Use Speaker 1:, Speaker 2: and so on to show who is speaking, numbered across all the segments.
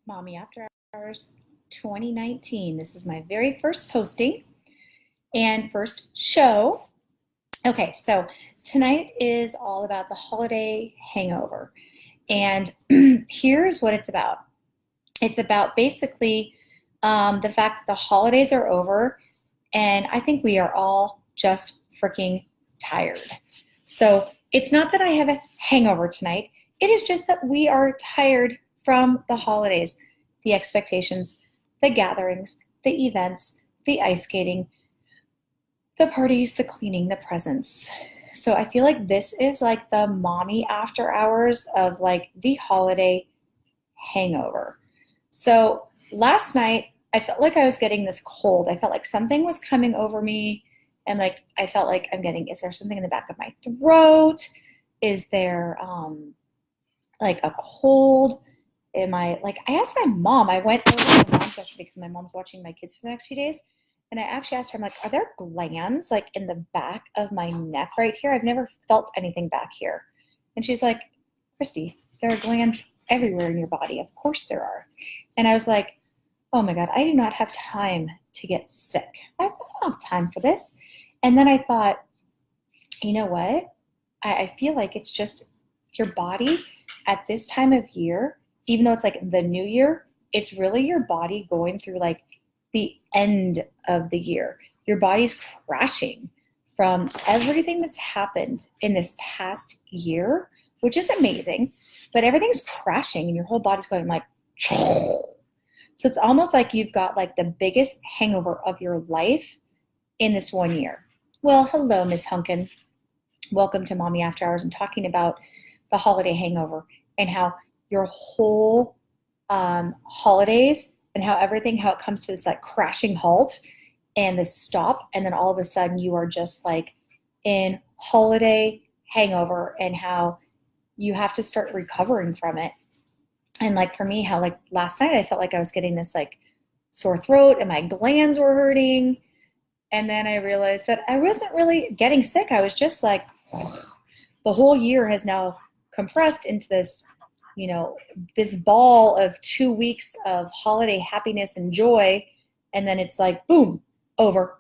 Speaker 1: Mommy After Hours 2019. This is my very first posting and first show. Okay, so tonight is all about the holiday hangover. And here's what it's about. It's about basically the fact that the holidays are over, and I think we are all just freaking tired. So it's not that I have a hangover tonight. It is just that we are tired from the holidays, the expectations, the gatherings, the events, the ice skating, the parties, the cleaning, the presents. So I feel like this is like the mommy after hours of like the holiday hangover. So last night, I felt like I was getting this cold. I felt like something was coming over me, and like I felt like is there something in the back of my throat? Is there like a cold? I asked my mom, I went over to my mom's yesterday because my mom's watching my kids for the next few days. And I actually asked her, I'm like, are there glands like in the back of my neck right here? I've never felt anything back here. And she's like, Christy, there are glands everywhere in your body. Of course there are. And I was like, oh my God, I do not have time to get sick. I don't have time for this. And then I thought, you know what? I feel like it's just your body at this time of year, even though it's like the new year, it's really your body going through like the end of the year. Your body's crashing from everything that's happened in this past year, which is amazing, but everything's crashing and your whole body's going like, so it's almost like you've got like the biggest hangover of your life in this 1 year. Well, hello, Miss Hunkin. Welcome to Mommy After Hours. I'm talking about the holiday hangover and how your whole holidays and how it comes to this like crashing halt and this stop, and then all of a sudden you are just like in holiday hangover, and how you have to start recovering from it. And like for me, how like last night I felt like I was getting this like sore throat and my glands were hurting, and then I realized that I wasn't really getting sick. I was just like, the whole year has now compressed into this, this ball of 2 weeks of holiday happiness and joy. And then it's like, boom, over.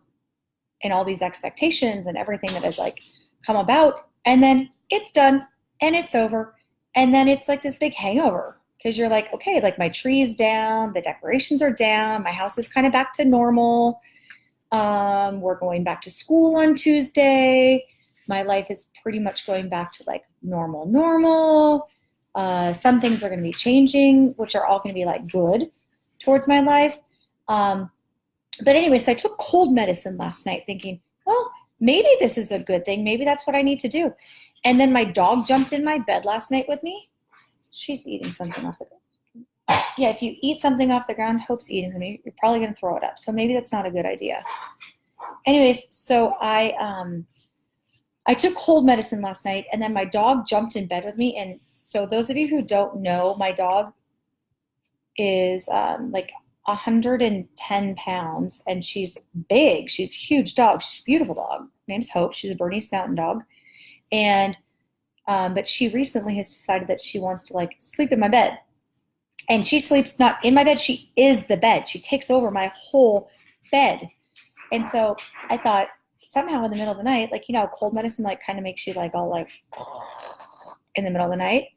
Speaker 1: And all these expectations and everything that has like come about. And then it's done and it's over. And then it's like this big hangover because you're like, okay, like my tree's down, the decorations are down, my house is kind of back to normal. We're going back to school on Tuesday. My life is pretty much going back to like normal. Some things are going to be changing, which are all going to be like good towards my life. But anyway, so I took cold medicine last night thinking, well, maybe this is a good thing. Maybe that's what I need to do. And then my dog jumped in my bed last night with me. She's eating something off the ground. Yeah, if you eat something off the ground, Hope's eating something, you're probably going to throw it up. So maybe that's not a good idea. Anyways, so I took cold medicine last night, and then my dog jumped in bed with me. And so those of you who don't know, my dog is like 110 pounds, and she's big. She's a huge dog. She's a beautiful dog. Her name's Hope. She's a Bernese Mountain Dog. And but she recently has decided that she wants to like sleep in my bed. And she sleeps not in my bed. She is the bed. She takes over my whole bed. And so I thought, somehow in the middle of the night, like, cold medicine like kind of makes you like all like in the middle of the night.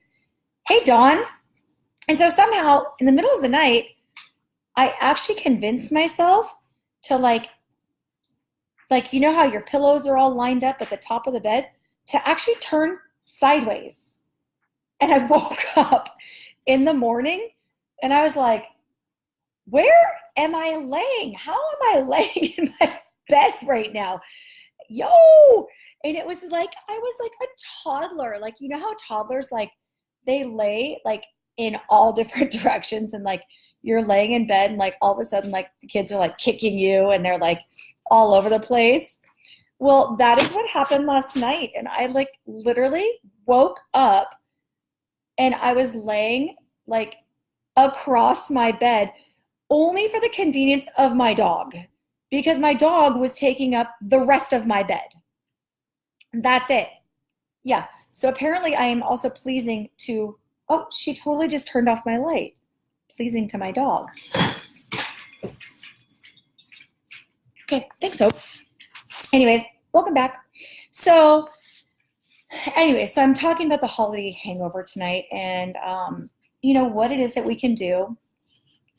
Speaker 1: Hey, Dawn. And so somehow in the middle of the night, I actually convinced myself to like, how your pillows are all lined up at the top of the bed, to actually turn sideways. And I woke up in the morning and I was like, where am I laying? How am I laying in my bed right now? Yo! And it was like, I was like a toddler. Like, how toddlers, like, they lay like in all different directions, and like you're laying in bed and like all of a sudden like the kids are like kicking you and they're like all over the place. Well, that is what happened last night. And I like literally woke up and I was laying like across my bed only for the convenience of my dog, because my dog was taking up the rest of my bed. That's it. Yeah. So apparently I am also pleasing to, oh, she totally just turned off my light. pleasing to my dog. Okay, thanks, Hope. Anyways, welcome back. So I'm talking about the holiday hangover tonight, and what it is that we can do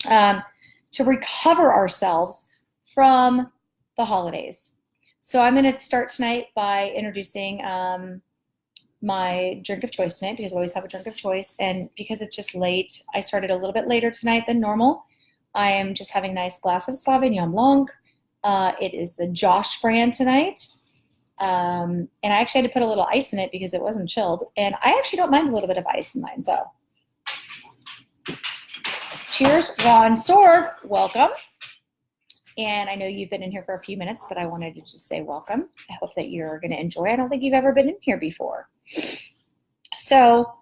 Speaker 1: to recover ourselves from the holidays. So I'm going to start tonight by introducing my drink of choice tonight, because I always have a drink of choice, and because it's just late, I started a little bit later tonight than normal. I am just having a nice glass of Sauvignon Blanc. It is the Josh brand tonight. And I actually had to put a little ice in it because it wasn't chilled. And I actually don't mind a little bit of ice in mine. So cheers, Ron Sorg, welcome. And I know you've been in here for a few minutes, but I wanted to just say welcome. I hope that you're going to enjoy. I don't think you've ever been in here before. So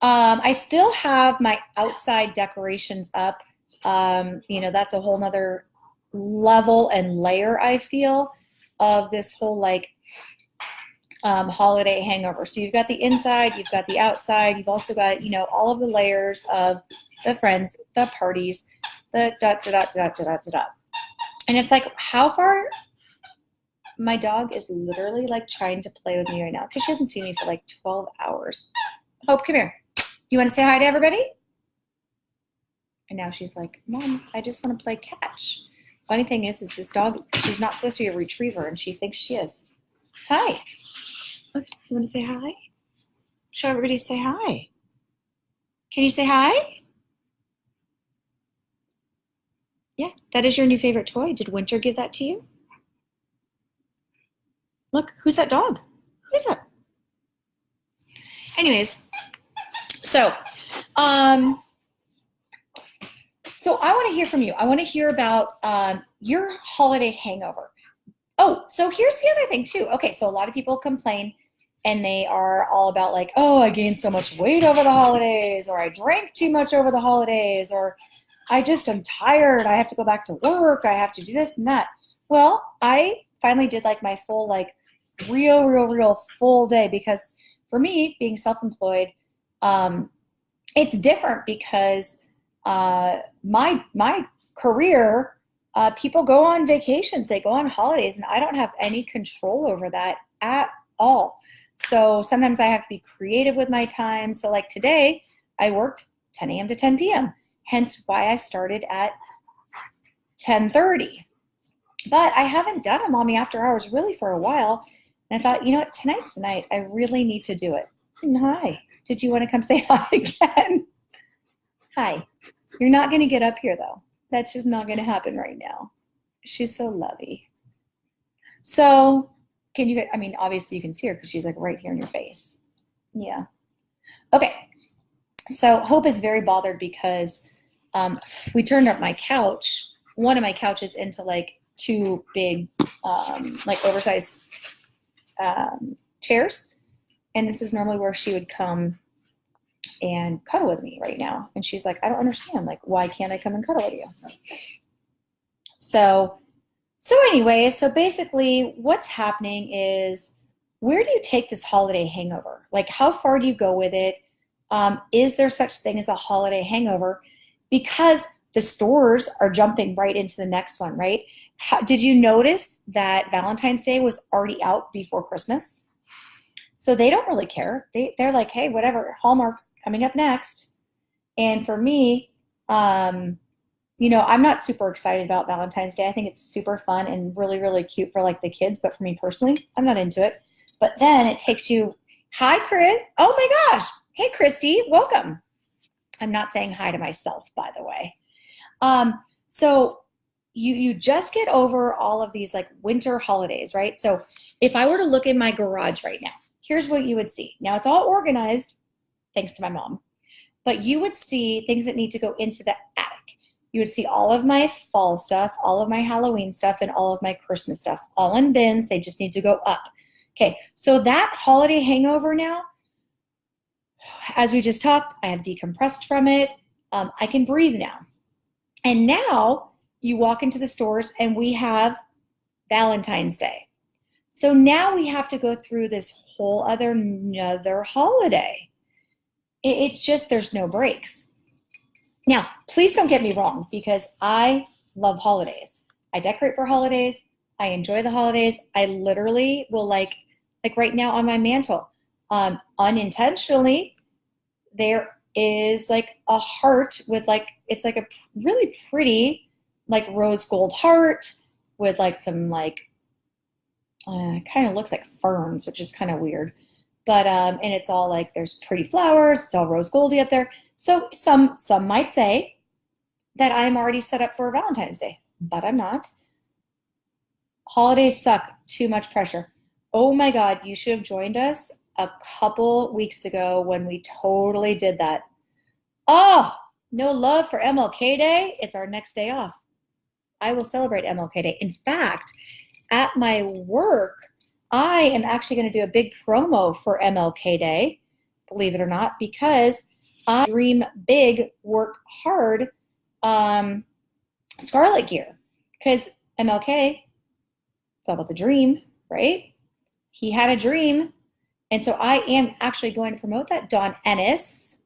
Speaker 1: I still have my outside decorations up. That's a whole nother level and layer, I feel, of this whole holiday hangover. So you've got the inside, you've got the outside, you've also got, all of the layers of the friends, the parties, the dot. And it's like, how far? My dog is literally trying to play with me right now because she hasn't seen me for 12 hours. Hope, come here. You want to say hi to everybody? And now she's like, Mom, I just want to play catch. Funny thing is this dog, she's not supposed to be a retriever, and she thinks she is. Hi. Look, you want to say hi? Show everybody say hi. Can you say hi? Yeah, that is your new favorite toy. Did Winter give that to you? Look, who's that dog? Who is that? Anyways, so I want to hear from you. I want to hear about your holiday hangover. Oh, so here's the other thing too. Okay, so a lot of people complain and they are all about oh, I gained so much weight over the holidays, or I drank too much over the holidays, or I just am tired. I have to go back to work. I have to do this and that. Well, I finally did my full real full day, because for me, being self-employed, it's different because my career, people go on vacations, they go on holidays, and I don't have any control over that at all. So sometimes I have to be creative with my time. So today, I worked 10 a.m. to 10 p.m., hence why I started at 10:30. But I haven't done a Mommy After Hours really for a while. And I thought, you know what, tonight's the night. I really need to do it. And hi. Did you want to come say hi again? Hi. You're not going to get up here, though. That's just not going to happen right now. She's so lovey. So can you, obviously you can see her because she's right here in your face. Yeah. Okay. So Hope is very bothered because we turned up my couch, one of my couches, into two big, oversized chairs. And this is normally where she would come and cuddle with me right now. And she's like, I don't understand. Why can't I come and cuddle with you? So anyway, so basically what's happening is, where do you take this holiday hangover? How far do you go with it? Is there such thing as a holiday hangover? Because the stores are jumping right into the next one, right? Did you notice that Valentine's Day was already out before Christmas? So they don't really care. They're like, hey, whatever, Hallmark coming up next. And for me, I'm not super excited about Valentine's Day. I think it's super fun and really, really cute for the kids. But for me personally, I'm not into it. But then it takes you, hi, Chris. Oh my gosh. Hey, Christie, welcome. I'm not saying hi to myself, by the way. So you just get over all of these winter holidays, right? So if I were to look in my garage right now, here's what you would see. Now it's all organized, thanks to my mom, but you would see things that need to go into the attic. You would see all of my fall stuff, all of my Halloween stuff, and all of my Christmas stuff, all in bins. They just need to go up. Okay, so that holiday hangover now, as we just talked, I have decompressed from it. I can breathe now. And now you walk into the stores and we have Valentine's Day. So now we have to go through this whole another holiday. It's just, there's no breaks. Now, please don't get me wrong, because I love holidays. I decorate for holidays. I enjoy the holidays. I literally will like right now on my mantle, unintentionally, there is like a heart with like, it's like a really pretty like rose gold heart with like some like, kind of looks like ferns, which is kind of weird. But and it's all like there's pretty flowers. It's all rose goldy up there. So some might say that I'm already set up for Valentine's Day, but I'm not. Holidays suck. Too much pressure. Oh my God, you should have joined us a couple weeks ago when we totally did that. Oh, no love for MLK Day. It's our next day off. I will celebrate MLK Day. In fact, at my work, I am actually going to do a big promo for MLK Day, believe it or not, because I dream big, work hard, Scarlet gear. Because MLK, it's all about the dream, right? He had a dream. And so I am actually going to promote that. Dawn Ennis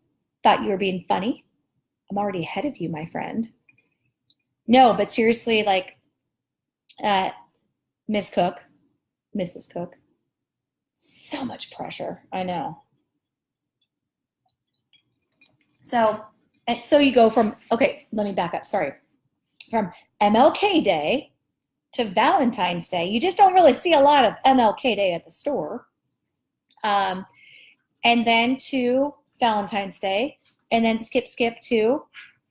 Speaker 1: thought you were being funny. I'm already ahead of you, my friend. No, but seriously, like, Miss Cook, Mrs. Cook, so much pressure. I know. So you go from, okay, let me back up. Sorry. From MLK Day to Valentine's Day. You just don't really see a lot of MLK Day at the store. And then to Valentine's Day, and then skip to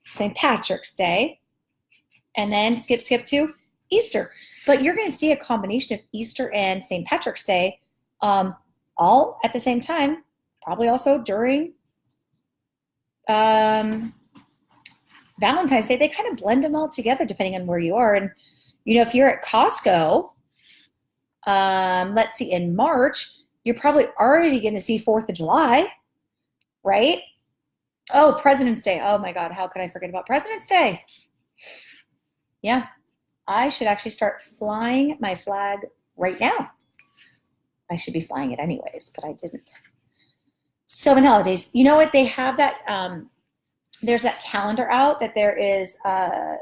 Speaker 1: St. Patrick's Day, and then skip to Easter. But you're going to see a combination of Easter and St. Patrick's Day all at the same time, probably also during Valentine's Day. They kind of blend them all together depending on where you are. And, you know, if you're at Costco, let's see, in March, you're probably already going to see 4th of July, right? Oh, President's Day. Oh my God, how could I forget about President's Day? Yeah, I should actually start flying my flag right now. I should be flying it anyways, but I didn't. So many holidays. You know what? They have that, there's that calendar out that there is, oh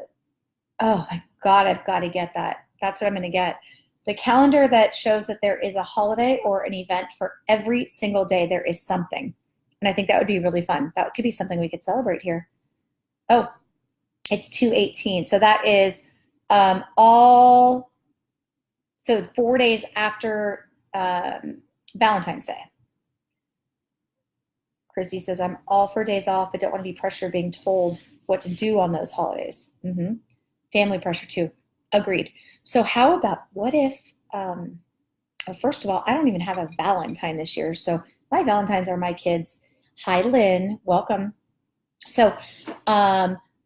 Speaker 1: my God, I've got to get that. That's what I'm going to get. The calendar that shows that there is a holiday or an event for every single day. There is something. And I think that would be really fun. That could be something we could celebrate here. Oh, it's 2/18. So that is so 4 days after Valentine's Day. Christie says, I'm all for days off, but don't want to be pressured being told what to do on those holidays. Mm-hmm. Family pressure too. Agreed. So how about, what if, first of all, I don't even have a Valentine this year. So my Valentines are my kids. Hi, Lynn. Welcome. So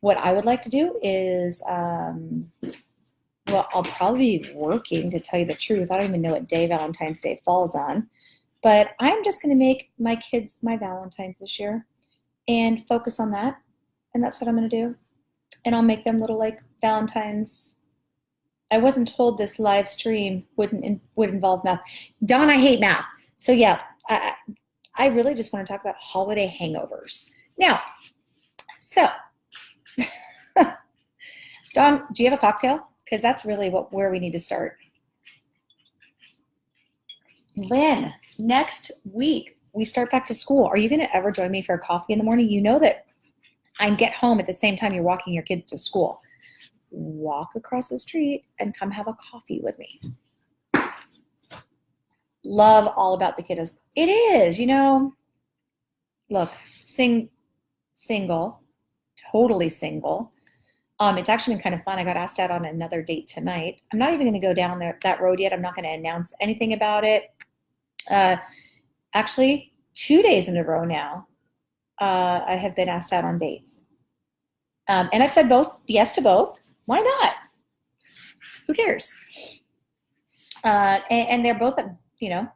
Speaker 1: what I would like to do is, well, I'll probably be working, to tell you the truth. I don't even know what day Valentine's Day falls on. But I'm just going to make my kids my Valentines this year and focus on that. And that's what I'm going to do. And I'll make them little like Valentines. I wasn't told this live stream would involve math. Dawn, I hate math. So yeah, I really just want to talk about holiday hangovers. Now, so Dawn, do you have a cocktail? Because that's really where we need to start. Lynn, next week we start back to school. Are you going to ever join me for a coffee in the morning? You know that I get home at the same time you're walking your kids to school. Walk across the street and come have a coffee with me. Love all about the kiddos. It is, you know, look, single, totally single. It's actually been kind of fun. I got asked out on another date tonight. I'm not even going to go down that road yet. I'm not going to announce anything about it. Actually, 2 days in a row now, I have been asked out on dates. And I've said yes to both. Why not? Who cares? And they're both, you know,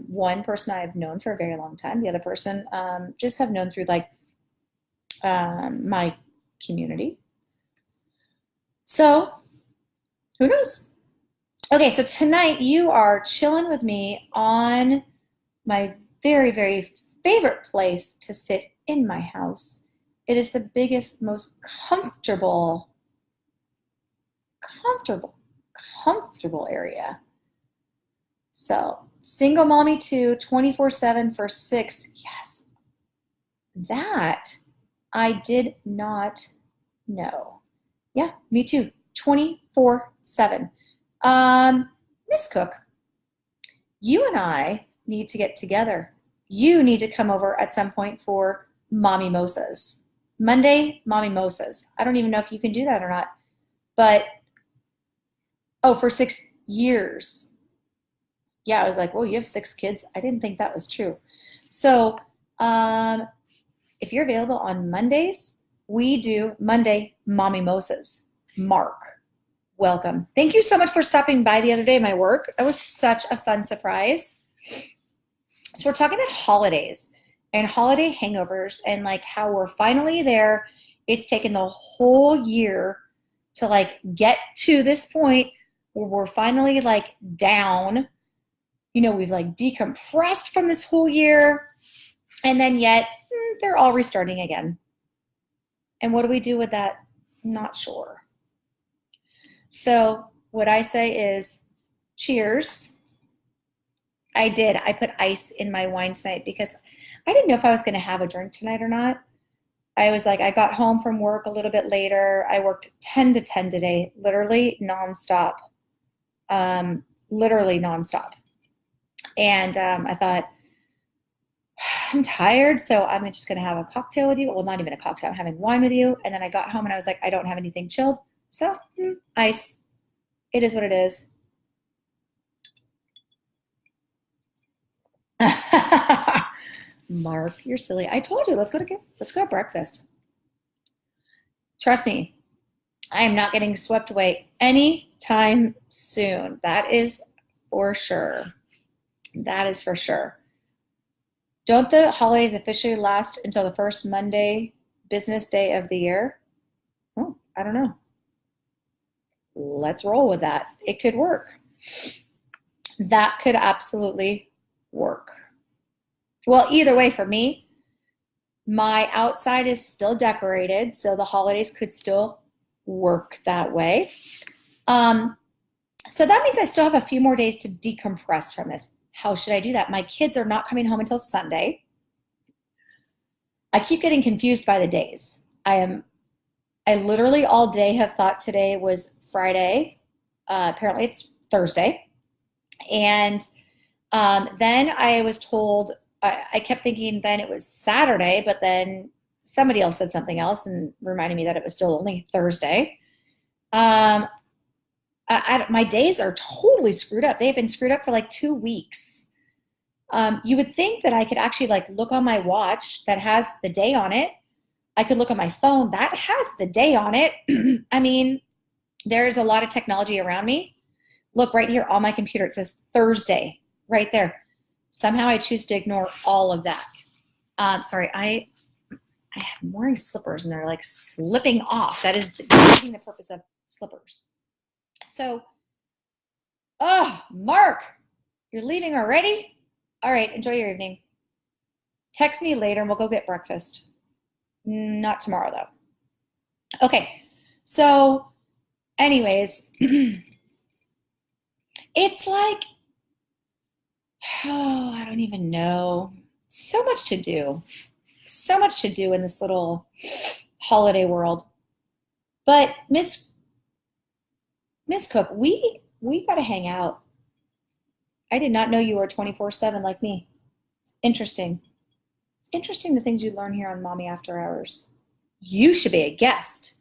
Speaker 1: one person I've known for a very long time. The other person just have known through like my community. So who knows? Okay, so tonight you are chilling with me on my very, very favorite place to sit in my house. It is the biggest, most comfortable, comfortable area. So single mommy 2, 24/7 for 6. Yes, that I did not know. Yeah, me too. 24/7. Miss Cook, you and I need to get together. You need to come over at some point for mommy mimosas. Monday, mommy mimosas. I don't even know if you can do that or not. But, oh, for 6 years. Yeah, I was like, whoa, you have 6 kids? I didn't think that was true. So, if you're available on Mondays, we do Monday mommy mimosas. Mark, welcome. Thank you so much for stopping by the other day at my work. That was such a fun surprise. So we're talking about holidays and holiday hangovers and like how we're finally there. It's taken the whole year to like get to this point where we're finally like down. You know, we've like decompressed from this whole year, and then yet they're all restarting again. And what do we do with that? Not sure. So what I say is cheers. I did. I put ice in my wine tonight because I didn't know if I was going to have a drink tonight or not. I was like, I got home from work a little bit later. I worked 10 to 10 today, literally nonstop. Literally nonstop. And I thought, I'm tired, so I'm just going to have a cocktail with you. Well, not even a cocktail. I'm having wine with you. And then I got home and I was like, I don't have anything chilled. So ice. It is what it is. Mark, you're silly. I told you, let's go to breakfast. Trust me, I am not getting swept away anytime soon. That is for sure. That is for sure. Don't the holidays officially last until the first Monday business day of the year? Oh, I don't know. Let's roll with that. It could work. That could absolutely work. Well, either way for me, my outside is still decorated, so the holidays could still work that way. So that means I still have a few more days to decompress from this. How should I do that? My kids are not coming home until Sunday. I keep getting confused by the days. I literally all day have thought today was Friday. Apparently it's Thursday. And then I was told, I kept thinking then it was Saturday, but then somebody else said something else and reminded me that it was still only Thursday. My days are totally screwed up. They've been screwed up for like 2 weeks. You would think that I could actually like look on my watch that has the day on it. I could look on my phone that has the day on it. I mean, there's a lot of technology around me. Look right here on my computer. It says Thursday right there. Somehow I choose to ignore all of that. Sorry, I'm wearing slippers and they're like slipping off. That is the purpose of slippers. So, Mark, you're leaving already? All right, enjoy your evening. Text me later and we'll go get breakfast. Not tomorrow, though. Okay, so anyways, it's like, I don't even know. So much to do. So much to do in this little holiday world. But Miss Cook, we got to hang out. I did not know you were 24/7 like me. Interesting. It's interesting the things you learn here on Mommy After Hours. You should be a guest.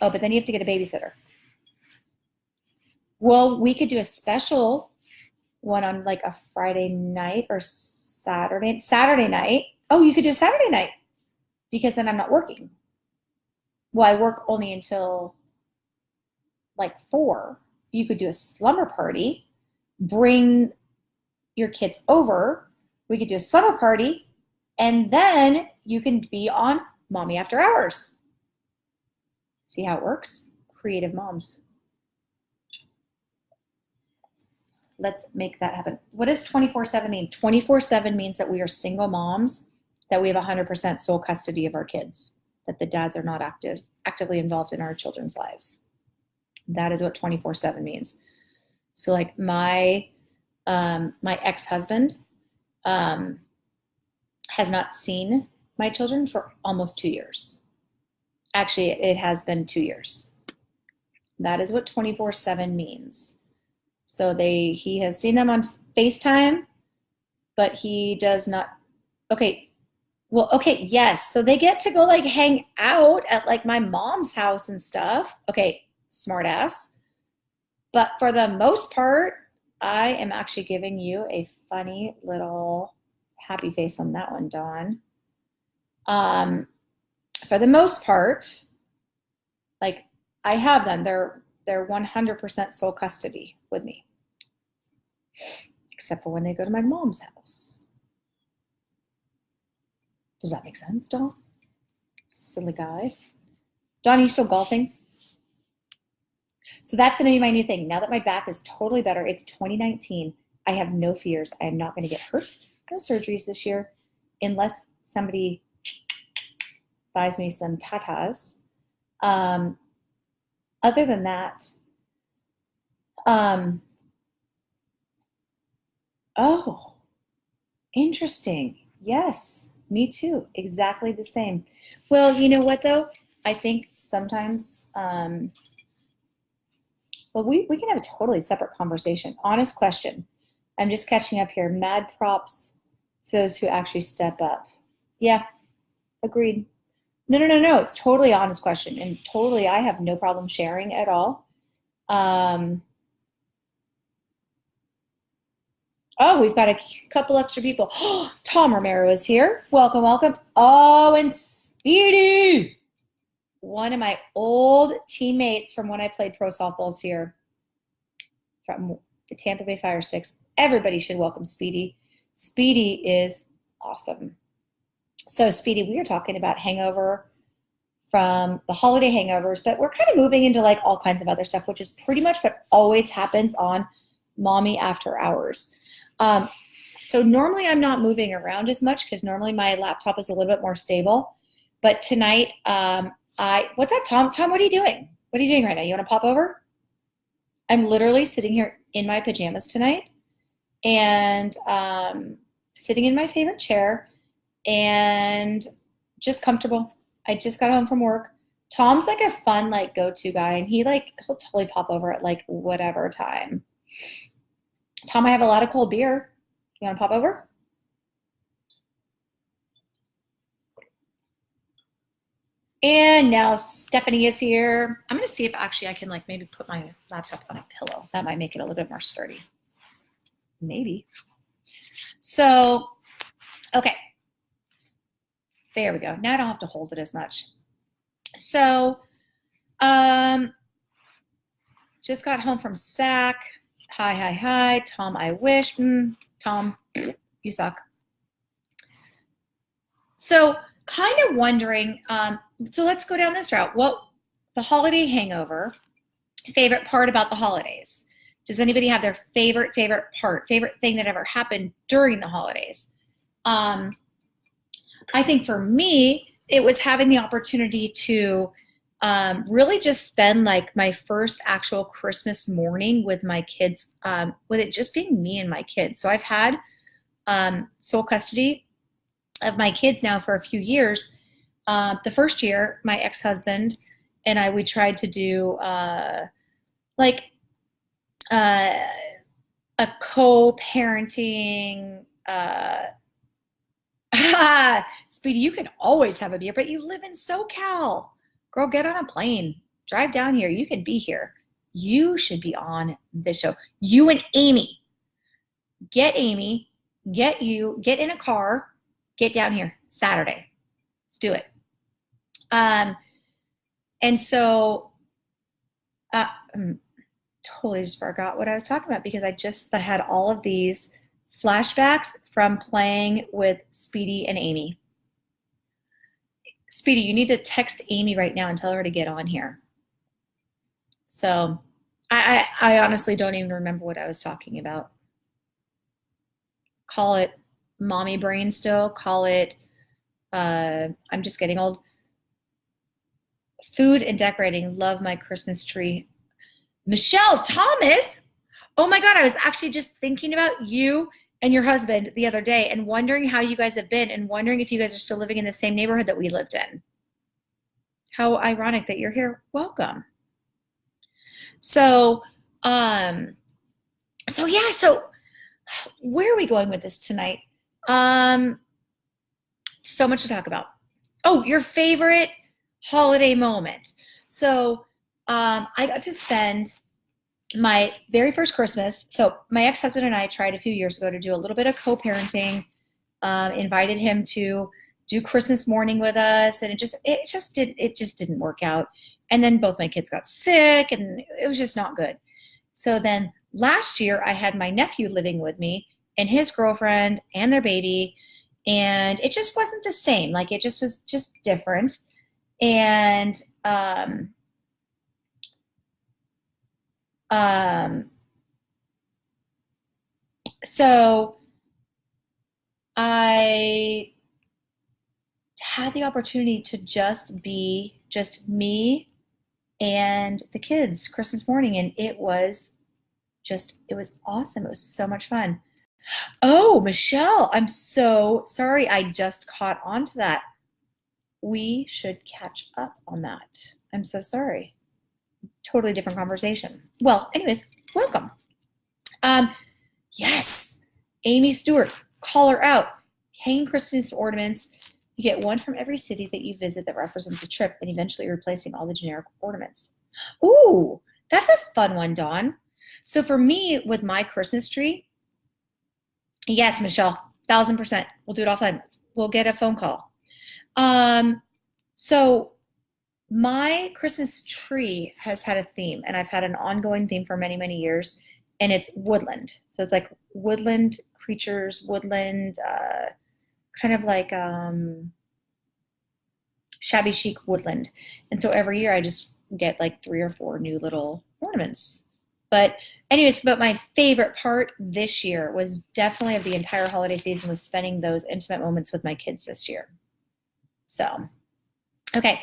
Speaker 1: Oh, but then you have to get a babysitter. Well, we could do a special one on like a Friday night or Saturday night. Oh, you could do a Saturday night because then I'm not working. Well, I work only until like 4. You could do a slumber party, bring your kids over. We could do a slumber party, and then you can be on Mommy After Hours. See how it works? Creative moms. Let's make that happen. What does 24/7 mean? 24/7 means that we are single moms, that we have 100% sole custody of our kids. that the dads are not actively involved in our children's lives. That is what 24/7 means. So like my ex-husband has not seen my children for almost 2 years. Actually, it has been 2 years. That is what 24/7 means. So he has seen them on FaceTime, but he does not. Okay. Well, okay, yes. So they get to go like hang out at like my mom's house and stuff. Okay, smart ass. But for the most part, I am actually giving you a funny little happy face on that one, Dawn. For the most part, like I have them. They're 100% sole custody with me. Except for when they go to my mom's house. Does that make sense, Dawn? Silly guy. Dawn, are you still golfing? So that's going to be my new thing. Now that my back is totally better, it's 2019. I have no fears. I am not going to get hurt. No surgeries this year unless somebody buys me some tatas. Other than that, oh, interesting. Yes, me too. Exactly the same. Well, you know what though? I think sometimes, well, we can have a totally separate conversation. Honest question. I'm just catching up here. Mad props to those who actually step up. Yeah, agreed. No. It's totally honest question. And totally, I have no problem sharing at all. Oh, we've got a couple extra people. Tom Romero is here. Welcome, welcome. Oh, and Speedy. One of my old teammates from when I played pro softballs here from the Tampa Bay Fire Sticks. Everybody should welcome Speedy. Speedy is awesome. So Speedy, we are talking about Hangover from the holiday hangovers, but we're kind of moving into like all kinds of other stuff, which is pretty much what always happens on Mommy After Hours. So normally I'm not moving around as much because normally my laptop is a little bit more stable. But tonight, what's up, Tom? Tom, what are you doing? What are you doing right now? You want to pop over? I'm literally sitting here in my pajamas tonight and sitting in my favorite chair and just comfortable. I just got home from work. Tom's like a fun like go-to guy, and he'll totally pop over at like whatever time. Tom, I have a lot of cold beer. You want to pop over? And now Stephanie is here. I'm going to see if actually I can like maybe put my laptop on a pillow. That might make it a little bit more sturdy. Maybe. So, okay. There we go. Now I don't have to hold it as much. So, just got home from SAC. Hi. Tom, I wish. Tom, you suck. So kind of wondering, so let's go down this route. What the holiday hangover, favorite part about the holidays? Does anybody have their favorite part, favorite thing that ever happened during the holidays? I think for me, it was having the opportunity to really just spend like my first actual Christmas morning with my kids, with it just being me and my kids. So I've had sole custody of my kids now for a few years. The first year, my ex-husband and I, we tried to do like a co-parenting. Speedy, you can always have a beer, but you live in SoCal. Girl, get on a plane. Drive down here. You can be here. You should be on this show. You and Amy. Get Amy. Get in a car. Get down here Saturday. Let's do it. And so totally just forgot what I was talking about because I had all of these flashbacks from playing with Speedy and Amy. Speedy, you need to text Amy right now and tell her to get on here. So I honestly don't even remember what I was talking about. Call it mommy brain still. Call it I'm just getting old. Food and decorating. Love my Christmas tree. Michelle Thomas. Oh my God, I was actually just thinking about you and your husband the other day and wondering how you guys have been and wondering if you guys are still living in the same neighborhood that we lived in. How ironic that you're here. Welcome. So, so where are we going with this tonight? So much to talk about. Oh, your favorite holiday moment. So, I got to spend my very first Christmas. So my ex-husband and I tried a few years ago to do a little bit of co-parenting, invited him to do Christmas morning with us. And it just didn't work out. And then both my kids got sick and it was just not good. So then last year I had my nephew living with me and his girlfriend and their baby. And it just wasn't the same. Like it just was just different. And, so I had the opportunity to just be just me and the kids Christmas morning, and it was awesome. It was so much fun. Oh, Michelle, I'm so sorry. I just caught on to that. We should catch up on that. I'm so sorry. Totally different conversation. Well, anyways, welcome. Yes, Amy Stewart, call her out. Hanging Christmas ornaments. You get one from every city that you visit that represents a trip and eventually replacing all the generic ornaments. Ooh, that's a fun one, Dawn. So for me, with my Christmas tree, yes, Michelle, 1000%. We'll do it offline. We'll get a phone call. So my Christmas tree has had a theme, and I've had an ongoing theme for many, many years, and it's woodland. So it's like woodland creatures, woodland, kind of like shabby chic woodland. And so every year I just get like 3 or 4 new little ornaments. But anyways, but my favorite part this year was definitely of the entire holiday season was spending those intimate moments with my kids this year. So, okay.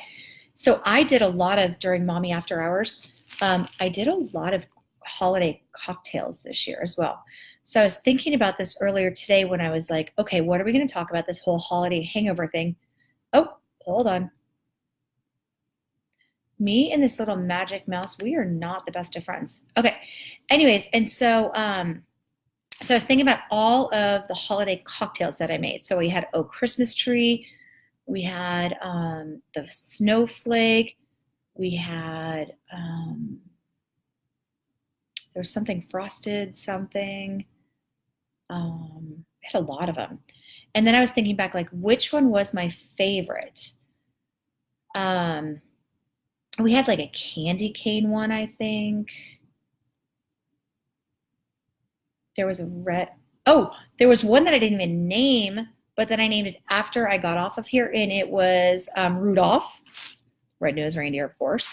Speaker 1: So I did a lot of, during Mommy After Hours, I did a lot of holiday cocktails this year as well. So I was thinking about this earlier today when I was like, okay, what are we going to talk about this whole holiday hangover thing? Oh, hold on. Me and this little magic mouse, we are not the best of friends. Okay. Anyways, and so so I was thinking about all of the holiday cocktails that I made. So we had Christmas tree, we had the snowflake, we had there was something frosted, something. I had a lot of them. And then I was thinking back, like, which one was my favorite? We had like a candy cane one, I think. There was there was one that I didn't even name, but then I named it after I got off of here, and it was Rudolph, Red-Nosed Reindeer, of course.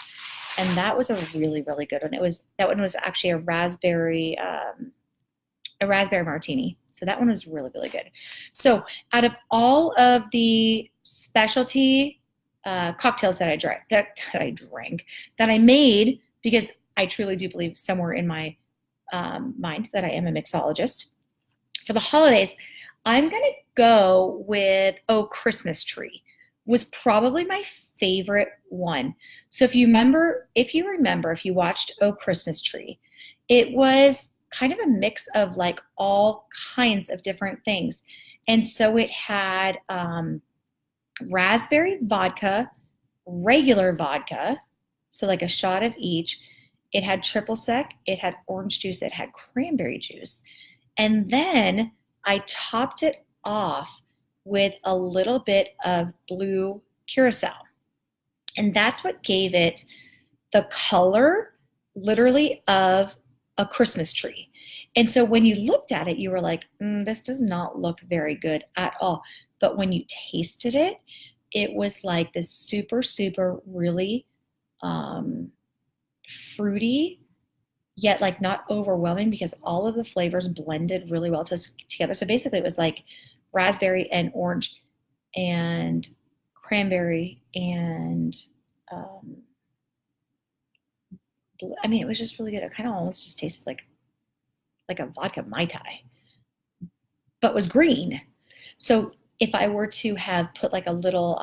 Speaker 1: And that was a really, really good one. That one was actually a raspberry martini. So that one was really, really good. So out of all of the specialty cocktails that I made, because I truly do believe somewhere in my mind that I am a mixologist, for the holidays, I'm going to go with Christmas tree was probably my favorite one. So if you remember, if you watched Christmas tree, it was kind of a mix of like all kinds of different things. And so it had raspberry vodka, regular vodka, so like a shot of each. It had triple sec, it had orange juice, it had cranberry juice. And then I topped it off with a little bit of blue curacao. And that's what gave it the color, literally, of a Christmas tree. And so when you looked at it, you were like, this does not look very good at all. But when you tasted it, it was like this super, super, really fruity, yet like not overwhelming, because all of the flavors blended really well together. So basically it was like raspberry and orange and cranberry and I mean, it was just really good. It kind of almost just tasted like a vodka Mai Tai, but was green. So if I were to have put like a little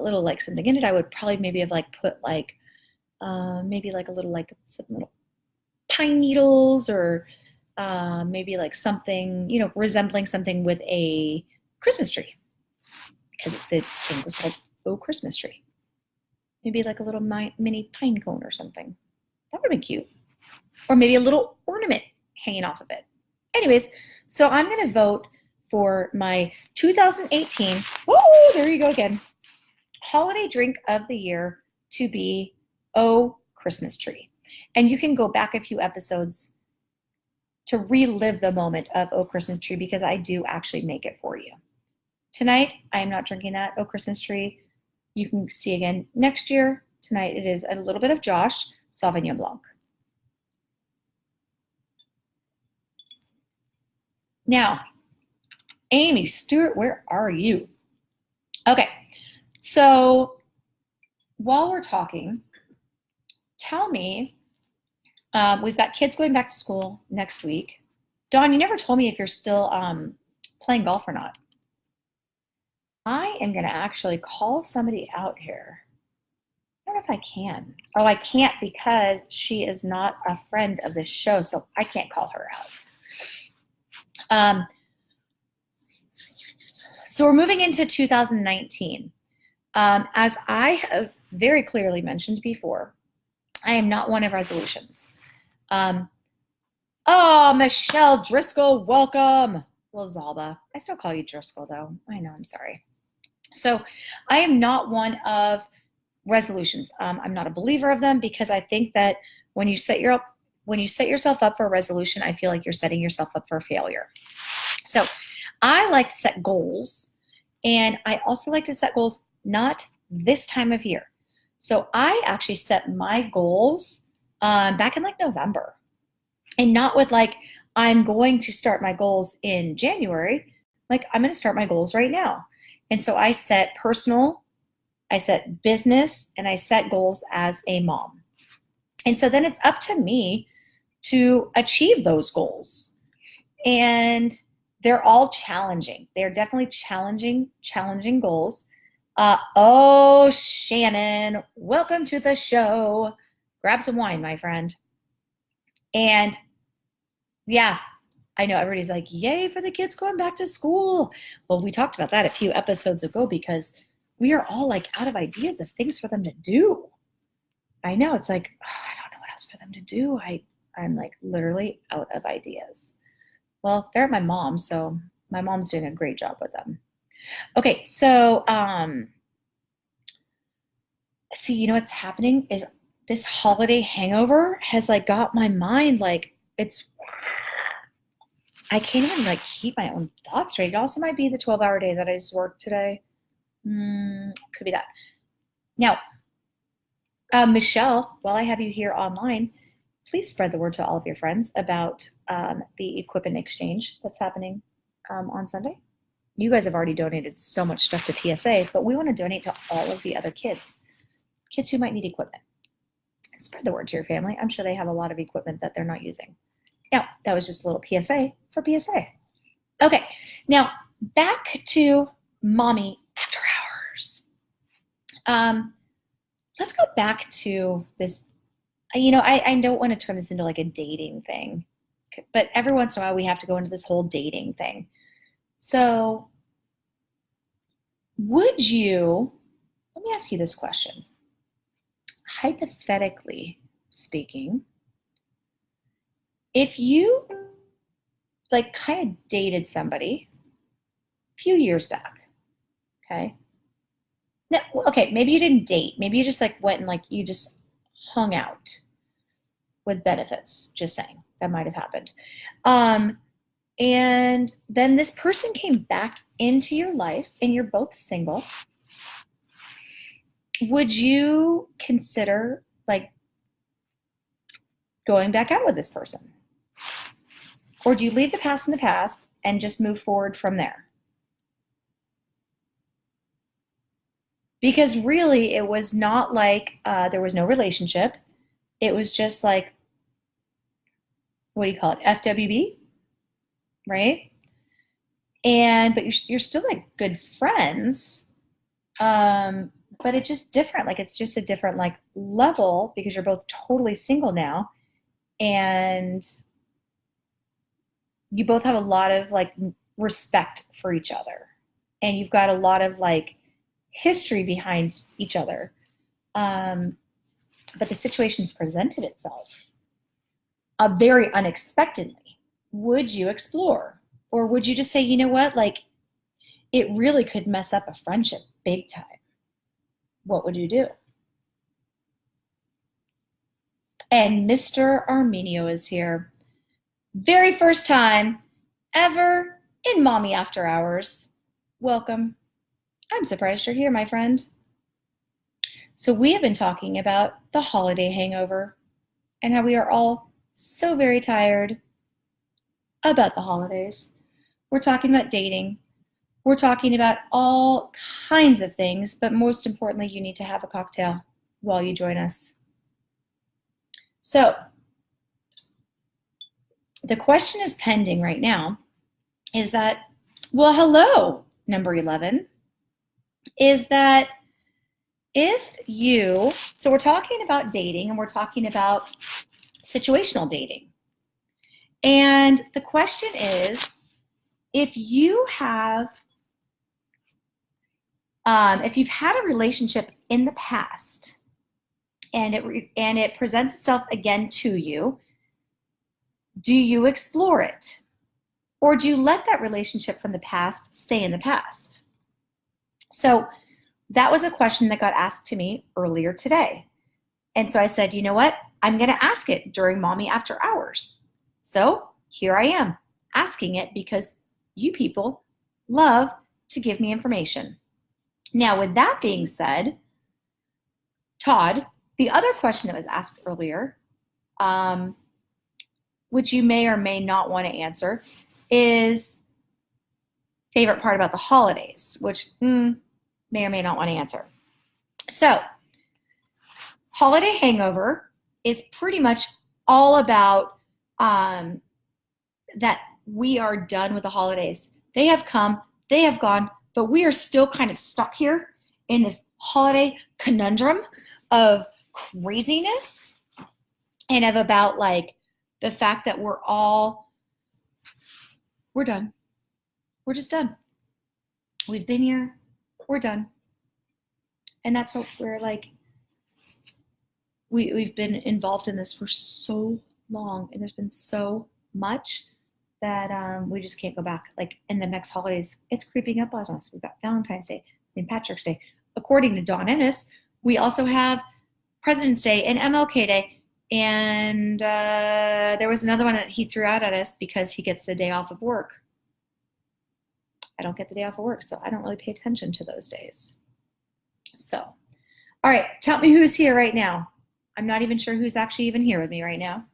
Speaker 1: like something in it, I would probably maybe have like put like maybe like a little like some little pine needles, or maybe like something, you know, resembling something with a Christmas tree, because the drink was called Oh Christmas Tree. Maybe like a little mini pine cone or something. That would have been cute. Or maybe a little ornament hanging off of it. Anyways, so I'm going to vote for my 2018, oh, there you go again, holiday drink of the year to be Oh Christmas Tree. And you can go back a few episodes to relive the moment of Oh Christmas Tree, because I do actually make it for you. Tonight, I am not drinking that Oh Christmas Tree. You can see again next year. Tonight, it is a little bit of Josh Sauvignon Blanc. Now, Amy Stewart, where are you? Okay, so while we're talking, tell me, we've got kids going back to school next week. Dawn, you never told me if you're still playing golf or not. I am going to actually call somebody out here. I don't know if I can. Oh, I can't, because she is not a friend of this show, so I can't call her out. So we're moving into 2019. As I have very clearly mentioned before, I am not one of resolutions. Oh, Michelle Driscoll, welcome. Well, Zalba. I still call you Driscoll, though. I know, I'm sorry. So I am not one of resolutions. I'm not a believer of them, because I think that when you set yourself up for a resolution, I feel like you're setting yourself up for failure. So I like to set goals, and I also like to set goals not this time of year. So I actually set my goals back in like November, and not with like, I'm going to start my goals in January. Like, I'm going to start my goals right now. And so I set personal, I set business, and I set goals as a mom. And so then it's up to me to achieve those goals. And they're all challenging. They're definitely challenging goals. Oh, Shannon, welcome to the show. Grab some wine, my friend. And yeah, I know everybody's like, yay for the kids going back to school. Well, we talked about that a few episodes ago, because we are all like out of ideas of things for them to do. I know, it's like, oh, I don't know what else for them to do. I'm like literally out of ideas. Well, they're at my mom's, so my mom's doing a great job with them. Okay, so see, you know what's happening is this holiday hangover has like got my mind like, I can't even like keep my own thoughts straight. It also might be the 12-hour day that I just worked today. Could be that. Now, Michelle, while I have you here online, please spread the word to all of your friends about the equipment exchange that's happening on Sunday. You guys have already donated so much stuff to PSA, but we want to donate to all of the other kids who might need equipment. Spread the word to your family. I'm sure they have a lot of equipment that they're not using. Now, that was just a little PSA for PSA. Okay, now back to Mommy After Hours. Let's go back to this. You know, I don't want to turn this into like a dating thing, but every once in a while we have to go into this whole dating thing. So let me ask you this question. Hypothetically speaking, if you like kind of dated somebody a few years back, okay? Now, okay, maybe you didn't date. Maybe you just like went and like you just hung out with benefits, just saying. That might have happened. And then this person came back into your life and you're both single. Would you consider like going back out with this person? Or do you leave the past in the past and just move forward from there? Because really it was not like there was no relationship. It was just like, what do you call it? FWB, right? And but you're still like good friends. But it's just different. Like it's just a different like level because you're both totally single now. And you both have a lot of like respect for each other. And you've got a lot of like history behind each other. But the situation's presented itself very unexpectedly. Would you explore? Or would you just say, you know what, like it really could mess up a friendship big time? What would you do? And Mr. Armenio is here. Very first time ever in Mommy After Hours. Welcome. I'm surprised you're here, my friend. So we have been talking about the holiday hangover and how we are all so very tired about the holidays. We're talking about dating. We're talking about all kinds of things, but most importantly, you need to have a cocktail while you join us. So the question is pending right now is that, well, hello, number 11, is that if you, so we're talking about dating and we're talking about situational dating. And the question is, if you have, if you've had a relationship in the past and it presents itself again to you, do you explore it? Or do you let that relationship from the past stay in the past? So that was a question that got asked to me earlier today. And so I said, you know what? I'm going to ask it during Mommy After Hours. So here I am asking it because you people love to give me information. Now, with that being said, Todd, the other question that was asked earlier, which you may or may not want to answer, is favorite part about the holidays, which may or may not want to answer. So, holiday hangover is pretty much all about that we are done with the holidays. They have come, they have gone, but we are still kind of stuck here in this holiday conundrum of craziness and of about like the fact that we're done. We're just done. We've been here, we're done. And that's what we're like, we've been involved in this for so long and there's been so much that we just can't go back. Like in the next holidays, it's creeping up on us. We've got Valentine's Day, St. Patrick's Day. According to Don Ennis, we also have President's Day and MLK Day. And there was another one that he threw out at us because he gets the day off of work. I don't get the day off of work, so I don't really pay attention to those days. So, all right, tell me who's here right now. I'm not even sure who's actually even here with me right now.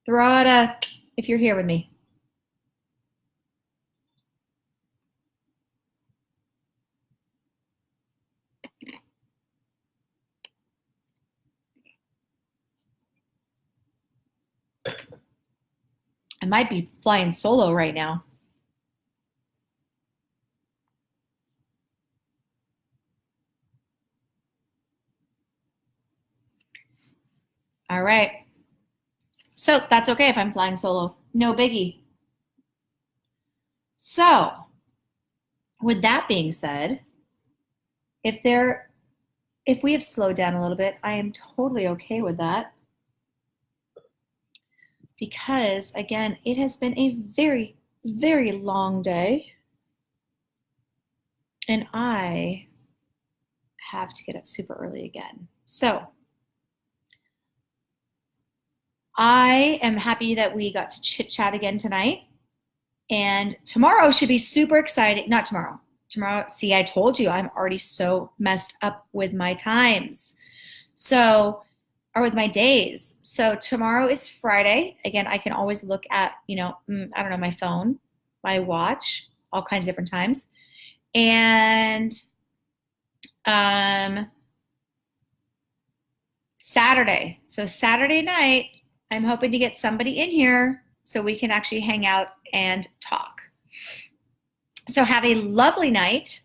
Speaker 1: Throw out if you're here with me. I might be flying solo right now. All right. So that's okay if I'm flying solo. No biggie. So with that being said, if we have slowed down a little bit, I am totally okay with that. Because again, it has been a very, very long day. And I have to get up super early again. So I am happy that we got to chit chat again tonight. And tomorrow should be super exciting. Not tomorrow. Tomorrow, see, I told you I'm already so messed up with my times. So, or with my days. So tomorrow is Friday. Again, I can always look at, I don't know, my phone, my watch, all kinds of different times. And Saturday. So Saturday night, I'm hoping to get somebody in here so we can actually hang out and talk. So have a lovely night,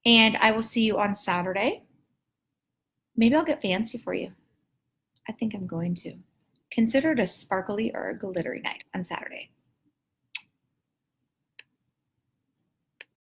Speaker 1: and I will see you on Saturday. Maybe I'll get fancy for you. I think I'm going to. Consider it a sparkly or a glittery night on Saturday.